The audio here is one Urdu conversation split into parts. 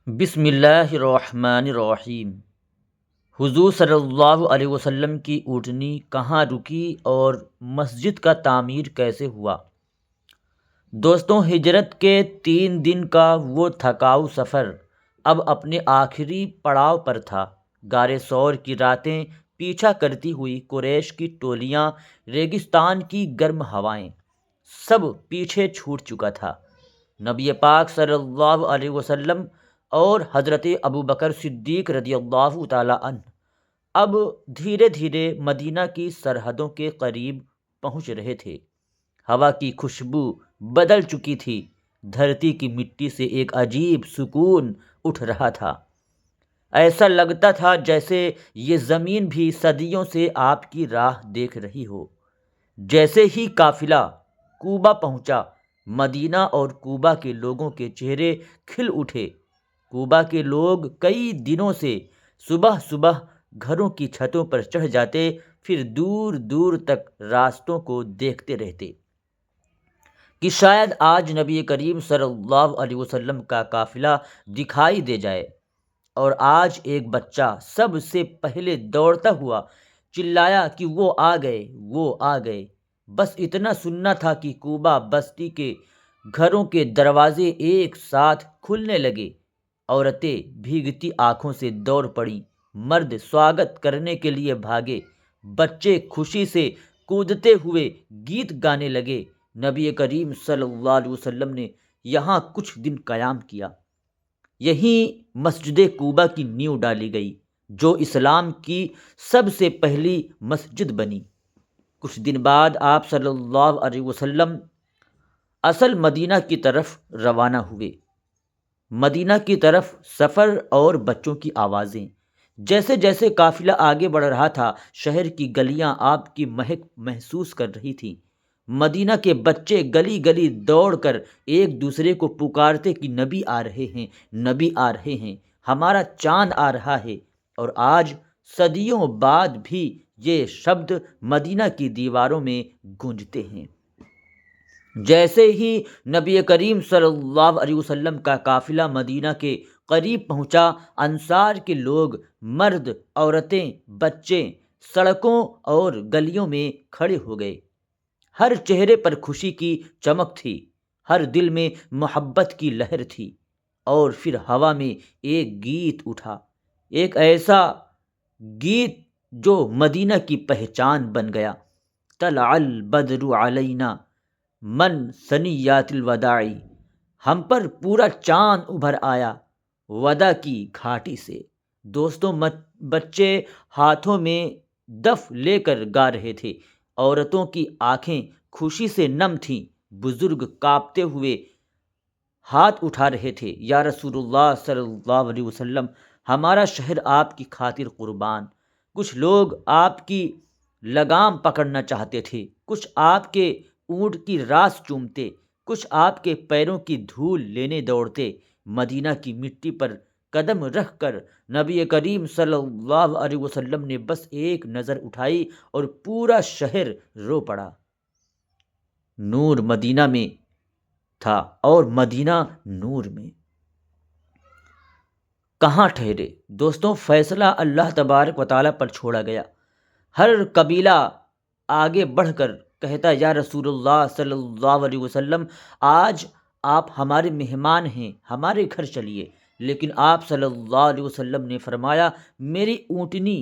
بسم اللہ الرحمن الرحیم۔ حضور صلی اللہ علیہ وسلم کی اونٹنی کہاں رکی اور مسجد کا تعمیر کیسے ہوا؟ دوستوں، ہجرت کے 3 دن کا وہ تھکاؤ سفر اب اپنے آخری پڑاؤ پر تھا۔ غار ثور کی راتیں پیچھا کرتی ہوئی قریش کی ٹولیاں، ریگستان کی گرم ہوائیں، سب پیچھے چھوٹ چکا تھا۔ نبی پاک صلی اللہ علیہ وسلم اور حضرت ابوبکر صدیق رضی اللہ تعالی عنہ اب دھیرے دھیرے مدینہ کی سرحدوں کے قریب پہنچ رہے تھے۔ ہوا کی خوشبو بدل چکی تھی، دھرتی کی مٹی سے ایک عجیب سکون اٹھ رہا تھا۔ ایسا لگتا تھا جیسے یہ زمین بھی صدیوں سے آپ کی راہ دیکھ رہی ہو۔ جیسے ہی قافلہ کوبہ پہنچا، مدینہ اور کوبہ کے لوگوں کے چہرے کھل اٹھے۔ کوبہ کے لوگ کئی دنوں سے صبح صبح گھروں کی چھتوں پر چڑھ جاتے، پھر دور دور تک راستوں کو دیکھتے رہتے کہ شاید آج نبی کریم صلی اللہ علیہ وسلم کا قافلہ دکھائی دے جائے۔ اور آج ایک بچہ سب سے پہلے دوڑتا ہوا چلایا کہ وہ آ گئے، وہ آ گئے۔ بس اتنا سننا تھا کہ کوبہ بستی کے گھروں کے دروازے ایک ساتھ کھلنے لگے۔ عورتیں بھیگتی آنکھوں سے دوڑ پڑیں، مرد سواگت کرنے کے لیے بھاگے، بچے خوشی سے کودتے ہوئے گیت گانے لگے۔ نبی کریم صلی اللہ علیہ وسلم نے یہاں کچھ دن قیام کیا۔ یہیں مسجد کوبہ کی نیو ڈالی گئی، جو اسلام کی سب سے پہلی مسجد بنی۔ کچھ دن بعد آپ صلی اللہ علیہ وسلم اصل مدینہ کی طرف روانہ ہوئے۔ مدینہ کی طرف سفر اور بچوں کی آوازیں۔ جیسے جیسے قافلہ آگے بڑھ رہا تھا، شہر کی گلیاں آپ کی مہک محسوس کر رہی تھیں۔ مدینہ کے بچے گلی گلی دوڑ کر ایک دوسرے کو پکارتے کہ نبی آ رہے ہیں، نبی آ رہے ہیں، ہمارا چاند آ رہا ہے۔ اور آج صدیوں بعد بھی یہ شبد مدینہ کی دیواروں میں گونجتے ہیں۔ جیسے ہی نبی کریم صلی اللہ علیہ وسلم کا قافلہ مدینہ کے قریب پہنچا، انصار کے لوگ، مرد، عورتیں، بچے سڑکوں اور گلیوں میں کھڑے ہو گئے۔ ہر چہرے پر خوشی کی چمک تھی، ہر دل میں محبت کی لہر تھی۔ اور پھر ہوا میں ایک گیت اٹھا، ایک ایسا گیت جو مدینہ کی پہچان بن گیا۔ طلع البدر علینا من ثنیات الوداع، ہم پر پورا چاند ابھر آیا وداع کی گھاٹی سے۔ دوستوں، بچے ہاتھوں میں دف لے کر گا رہے تھے، عورتوں کی آنکھیں خوشی سے نم تھیں، بزرگ کانپتے ہوئے ہاتھ اٹھا رہے تھے۔ یا رسول اللہ صلی اللہ علیہ وسلم، ہمارا شہر آپ کی خاطر قربان۔ کچھ لوگ آپ کی لگام پکڑنا چاہتے تھے، کچھ آپ کے اونٹ کی راس چومتے، کچھ آپ کے پیروں کی دھول لینے دوڑتے۔ مدینہ کی مٹی پر قدم رکھ کر نبی کریم صلی اللہ علیہ وسلم نے بس ایک نظر اٹھائی اور پورا شہر رو پڑا۔ نور مدینہ میں تھا اور مدینہ نور میں۔ کہاں ٹھہرے؟ دوستوں، فیصلہ اللہ تبارک و تعالیٰ پر چھوڑا گیا۔ ہر قبیلہ آگے بڑھ کر کہتا، یا رسول اللہ صلی اللہ علیہ وسلم، آج آپ ہمارے مہمان ہیں، ہمارے گھر چلیے۔ لیکن آپ صلی اللہ علیہ وسلم نے فرمایا، میری اونٹنی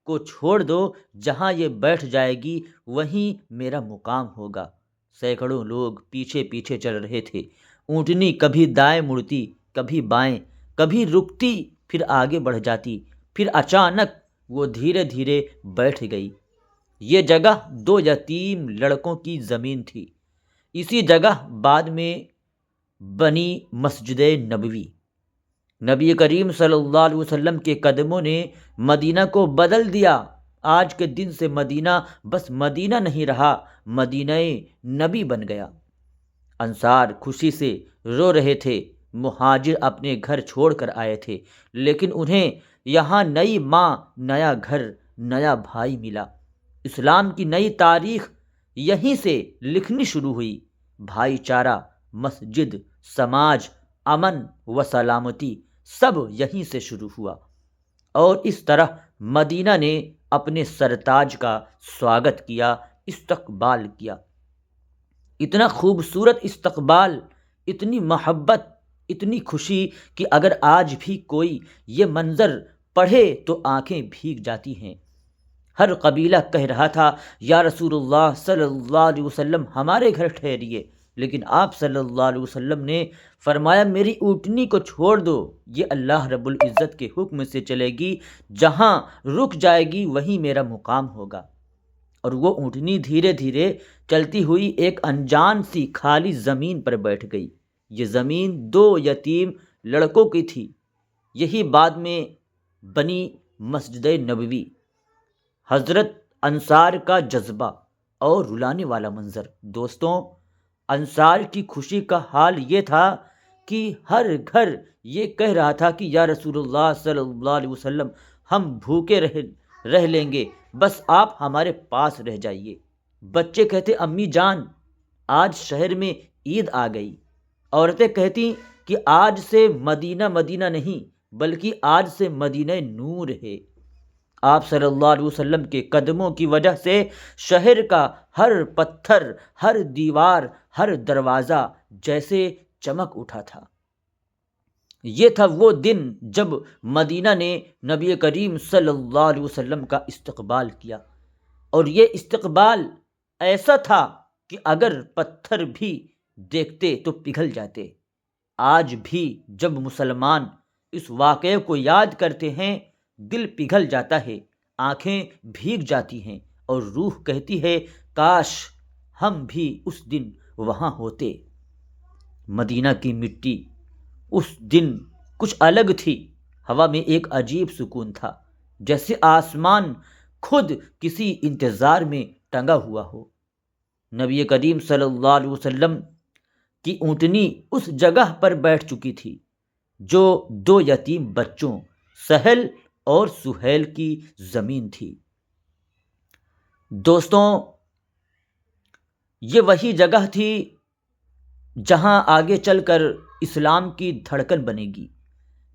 کو چھوڑ دو، جہاں یہ بیٹھ جائے گی وہیں میرا مقام ہوگا۔ سینکڑوں لوگ پیچھے پیچھے چل رہے تھے۔ اونٹنی کبھی دائیں مڑتی، کبھی بائیں، کبھی رکتی، پھر آگے بڑھ جاتی، پھر اچانک وہ دھیرے دھیرے بیٹھ گئی۔ یہ جگہ 2 یتیم لڑکوں کی زمین تھی۔ اسی جگہ بعد میں بنی مسجد نبوی۔ نبی کریم صلی اللہ علیہ وسلم کے قدموں نے مدینہ کو بدل دیا۔ آج کے دن سے مدینہ بس مدینہ نہیں رہا، مدینہ نبی بن گیا۔ انصار خوشی سے رو رہے تھے، مہاجر اپنے گھر چھوڑ کر آئے تھے، لیکن انہیں یہاں نئی ماں، نیا گھر، نیا بھائی ملا۔ اسلام کی نئی تاریخ یہیں سے لکھنی شروع ہوئی۔ بھائی چارہ، مسجد، سماج، امن و سلامتی سب یہیں سے شروع ہوا، اور اس طرح مدینہ نے اپنے سرتاج کا سواگت کیا، استقبال کیا۔ اتنا خوبصورت استقبال، اتنی محبت، اتنی خوشی کہ اگر آج بھی کوئی یہ منظر پڑھے تو آنکھیں بھیگ جاتی ہیں۔ ہر قبیلہ کہہ رہا تھا یا رسول اللہ صلی اللہ علیہ وسلم ہمارے گھر ٹھہریے، لیکن آپ صلی اللہ علیہ وسلم نے فرمایا میری اونٹنی کو چھوڑ دو، یہ اللہ رب العزت کے حکم سے چلے گی، جہاں رک جائے گی وہیں میرا مقام ہوگا۔ اور وہ اونٹنی دھیرے دھیرے چلتی ہوئی ایک انجان سی کھالی زمین پر بیٹھ گئی۔ یہ زمین 2 یتیم لڑکوں کی تھی۔ یہی بعد میں بنی مسجد نبوی۔ حضرت انصار کا جذبہ اور رلانے والا منظر۔ دوستوں، انصار کی خوشی کا حال یہ تھا کہ ہر گھر یہ کہہ رہا تھا کہ یا رسول اللہ صلی اللہ علیہ وسلم ہم بھوکے رہ لیں گے، بس آپ ہمارے پاس رہ جائیے۔ بچے کہتے امی جان آج شہر میں عید آ گئی۔ عورتیں کہتی کہ آج سے مدینہ مدینہ نہیں بلکہ آج سے مدینہ نور ہے۔ آپ صلی اللہ علیہ وسلم کے قدموں کی وجہ سے شہر کا ہر پتھر، ہر دیوار، ہر دروازہ جیسے چمک اٹھا تھا۔ یہ تھا وہ دن جب مدینہ نے نبی کریم صلی اللہ علیہ وسلم کا استقبال کیا، اور یہ استقبال ایسا تھا کہ اگر پتھر بھی دیکھتے تو پگھل جاتے۔ آج بھی جب مسلمان اس واقعے کو یاد کرتے ہیں، دل پگھل جاتا ہے، آنکھیں بھیگ جاتی ہیں، اور روح کہتی ہے کاش ہم بھی اس دن وہاں ہوتے۔ مدینہ کی مٹی اس دن کچھ الگ تھی۔ ہوا میں ایک عجیب سکون تھا، جیسے آسمان خود کسی انتظار میں ٹنگا ہوا ہو۔ نبی کریم صلی اللہ علیہ وسلم کی اونٹنی اس جگہ پر بیٹھ چکی تھی جو 2 یتیم بچوں سہل اور سہیل کی زمین تھی۔ دوستوں، یہ وہی جگہ تھی جہاں آگے چل کر اسلام کی دھڑکن بنے گی،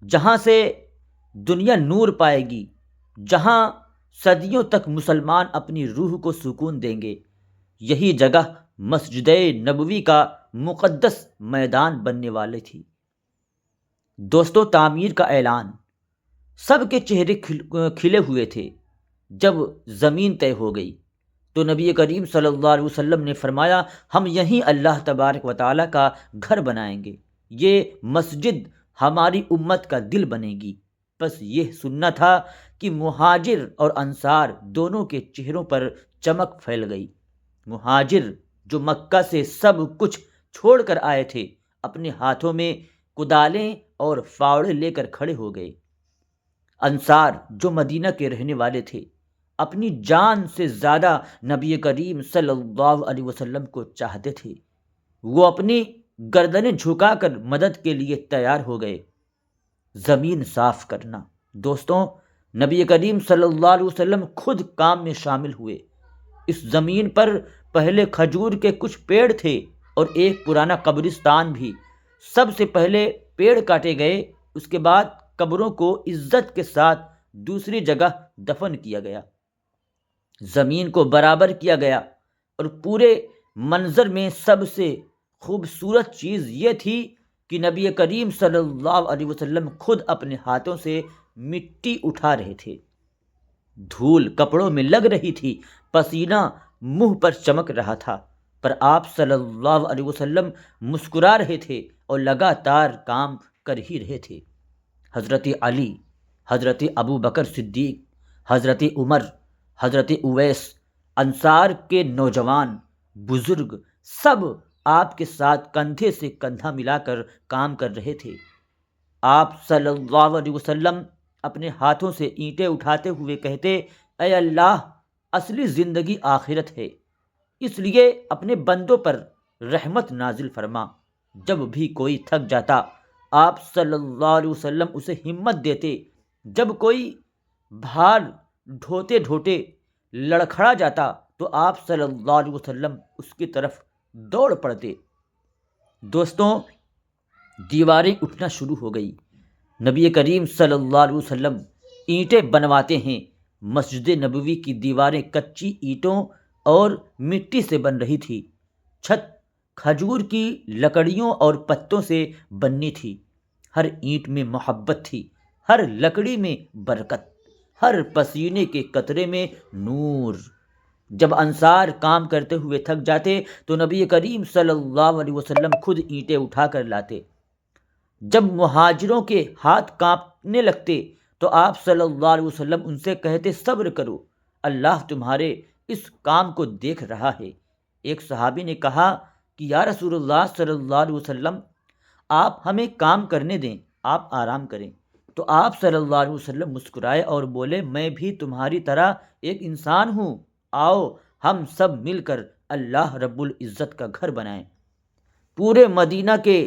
جہاں سے دنیا نور پائے گی، جہاں صدیوں تک مسلمان اپنی روح کو سکون دیں گے۔ یہی جگہ مسجد نبوی کا مقدس میدان بننے والی تھی۔ دوستوں، تعمیر کا اعلان، سب کے چہرے کھلے ہوئے تھے۔ جب زمین طے ہو گئی تو نبی کریم صلی اللہ علیہ وسلم نے فرمایا ہم یہیں اللہ تبارک و تعالیٰ کا گھر بنائیں گے، یہ مسجد ہماری امت کا دل بنے گی۔ بس یہ سننا تھا کہ مہاجر اور انصار دونوں کے چہروں پر چمک پھیل گئی۔ مہاجر جو مکہ سے سب کچھ چھوڑ کر آئے تھے، اپنے ہاتھوں میں کدالیں اور فاوڑے لے کر کھڑے ہو گئے۔ انصار جو مدینہ کے رہنے والے تھے، اپنی جان سے زیادہ نبی کریم صلی اللہ علیہ وسلم کو چاہتے تھے۔ وہ اپنی گردنیں جھکا کر مدد کے لیے تیار ہو گئے۔ زمین صاف کرنا، دوستوں، نبی کریم صلی اللہ علیہ وسلم خود کام میں شامل ہوئے۔ اس زمین پر پہلے کھجور کے کچھ پیڑ تھے اور ایک پرانا قبرستان بھی۔ سب سے پہلے پیڑ کاٹے گئے، اس کے بعد قبروں کو عزت کے ساتھ دوسری جگہ دفن کیا گیا، زمین کو برابر کیا گیا، اور پورے منظر میں سب سے خوبصورت چیز یہ تھی کہ نبی کریم صلی اللہ علیہ وسلم خود اپنے ہاتھوں سے مٹی اٹھا رہے تھے۔ دھول کپڑوں میں لگ رہی تھی، پسینہ منہ پر چمک رہا تھا، پر آپ صلی اللہ علیہ وسلم مسکرا رہے تھے اور لگاتار کام کر ہی رہے تھے۔ حضرت علی، حضرت ابو بکر صدیق، حضرت عمر، حضرت اویس، انصار کے نوجوان، بزرگ، سب آپ کے ساتھ کندھے سے کندھا ملا کر کام کر رہے تھے۔ آپ صلی اللہ علیہ وسلم اپنے ہاتھوں سے اینٹیں اٹھاتے ہوئے کہتے اے اللہ، اصلی زندگی آخرت ہے، اس لیے اپنے بندوں پر رحمت نازل فرما۔ جب بھی کوئی تھک جاتا آپ صلی اللہ علیہ وسلم اسے ہمت دیتے، جب کوئی بھار ڈھوتے ڈھوتے لڑکھڑا جاتا تو آپ صلی اللہ علیہ وسلم اس کی طرف دوڑ پڑتے۔ دوستوں، دیواریں اٹھنا شروع ہو گئی، نبی کریم صلی اللہ علیہ وسلم اینٹیں بنواتے ہیں۔ مسجد نبوی کی دیواریں کچی اینٹوں اور مٹی سے بن رہی تھی، چھت کھجور کی لکڑیوں اور پتوں سے بنی تھی۔ ہر اینٹ میں محبت تھی، ہر لکڑی میں برکت، ہر پسینے کے قطرے میں نور۔ جب انصار کام کرتے ہوئے تھک جاتے تو نبی کریم صلی اللہ علیہ وسلم خود اینٹیں اٹھا کر لاتے۔ جب مہاجروں کے ہاتھ کانپنے لگتے تو آپ صلی اللہ علیہ وسلم ان سے کہتے صبر کرو، اللہ تمہارے اس کام کو دیکھ رہا ہے۔ ایک صحابی نے کہا کہ یا رسول اللہ صلی اللہ علیہ وسلم، آپ ہمیں کام کرنے دیں، آپ آرام کریں۔ تو آپ صلی اللہ علیہ وسلم مسکرائے اور بولے میں بھی تمہاری طرح ایک انسان ہوں، آؤ ہم سب مل کر اللہ رب العزت کا گھر بنائیں۔ پورے مدینہ کے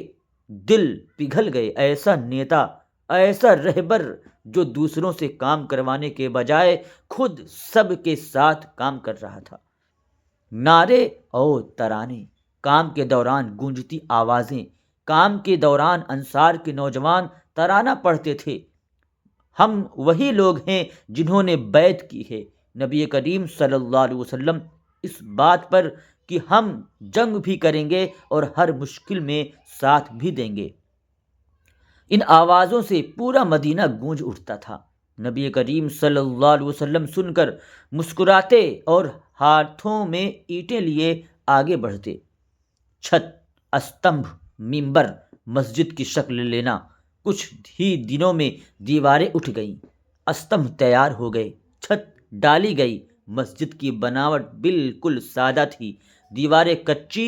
دل پگھل گئے۔ ایسا نیتا، ایسا رہبر جو دوسروں سے کام کروانے کے بجائے خود سب کے ساتھ کام کر رہا تھا۔ نعرے اور ترانے، کام کے دوران گونجتی آوازیں، کام کے دوران انصار کے نوجوان ترانہ پڑھتے تھے، ہم وہی لوگ ہیں جنہوں نے بیعت کی ہے۔ نبی کریم صلی اللہ علیہ وسلم اس بات پر کہ ہم جنگ بھی کریں گے اور ہر مشکل میں ساتھ بھی دیں گے۔ ان آوازوں سے پورا مدینہ گونج اٹھتا تھا۔ نبی کریم صلی اللہ علیہ وسلم سن کر مسکراتے اور ہاتھوں میں اینٹیں لیے آگے بڑھتے۔ چھت، استمبھ، ممبر مسجد کی شکل لینا، کچھ ہی دنوں میں دیواریں اٹھ گئیں، استمبھ تیار ہو گئے، چھت ڈالی گئی۔ مسجد کی بناوٹ بالکل سادہ تھی، دیواریں کچی،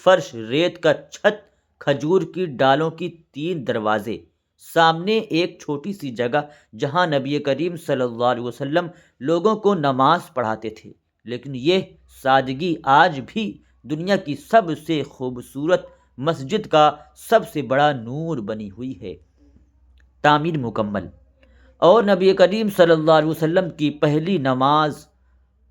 فرش ریت کا، چھت کھجور کی ڈالوں کی، 3 دروازے، سامنے ایک چھوٹی سی جگہ جہاں نبی کریم صلی اللہ علیہ وسلم لوگوں کو نماز پڑھاتے تھے۔ لیکن یہ سادگی آج بھی دنیا کی سب سے خوبصورت مسجد کا سب سے بڑا نور بنی ہوئی ہے۔ تعمیر مکمل، اور نبی کریم صلی اللہ علیہ وسلم کی پہلی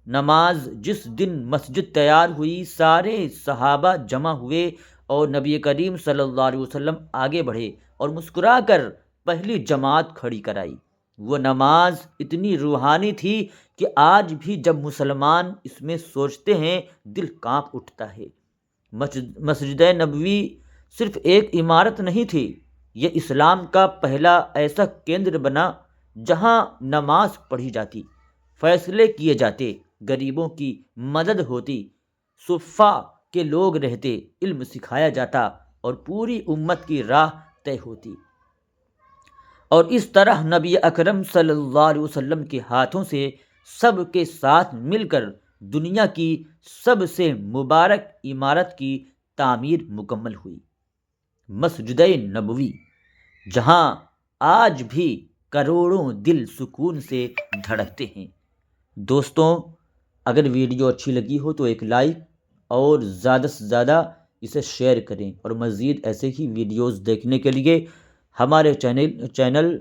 نماز جس دن مسجد تیار ہوئی، سارے صحابہ جمع ہوئے اور نبی کریم صلی اللہ علیہ وسلم آگے بڑھے اور مسکرا کر پہلی جماعت کھڑی کرائی۔ وہ نماز اتنی روحانی تھی کہ آج بھی جب مسلمان اس میں سوچتے ہیں دل کانپ اٹھتا ہے۔ مسجد نبوی صرف ایک عمارت نہیں تھی، یہ اسلام کا پہلا ایسا کیندر بنا جہاں نماز پڑھی جاتی، فیصلے کیے جاتے، غریبوں کی مدد ہوتی، صفا کے لوگ رہتے، علم سکھایا جاتا اور پوری امت کی راہ طے ہوتی۔ اور اس طرح نبی اکرم صلی اللہ علیہ وسلم کے ہاتھوں سے سب کے ساتھ مل کر دنیا کی سب سے مبارک عمارت کی تعمیر مکمل ہوئی، مسجد نبوی، جہاں آج بھی کروڑوں دل سکون سے دھڑکتے ہیں۔ دوستوں، اگر ویڈیو اچھی لگی ہو تو ایک لائک اور زیادہ سے زیادہ اسے شیئر کریں، اور مزید ایسے ہی ویڈیوز دیکھنے کے لیے ہمارے چینل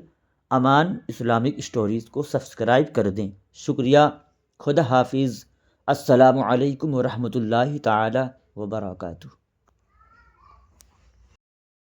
امان اسلامک اسٹوریز کو سبسکرائب کر دیں۔ شکریہ، خدا حافظ، السلام علیکم ورحمۃ اللہ تعالی وبرکاتہ۔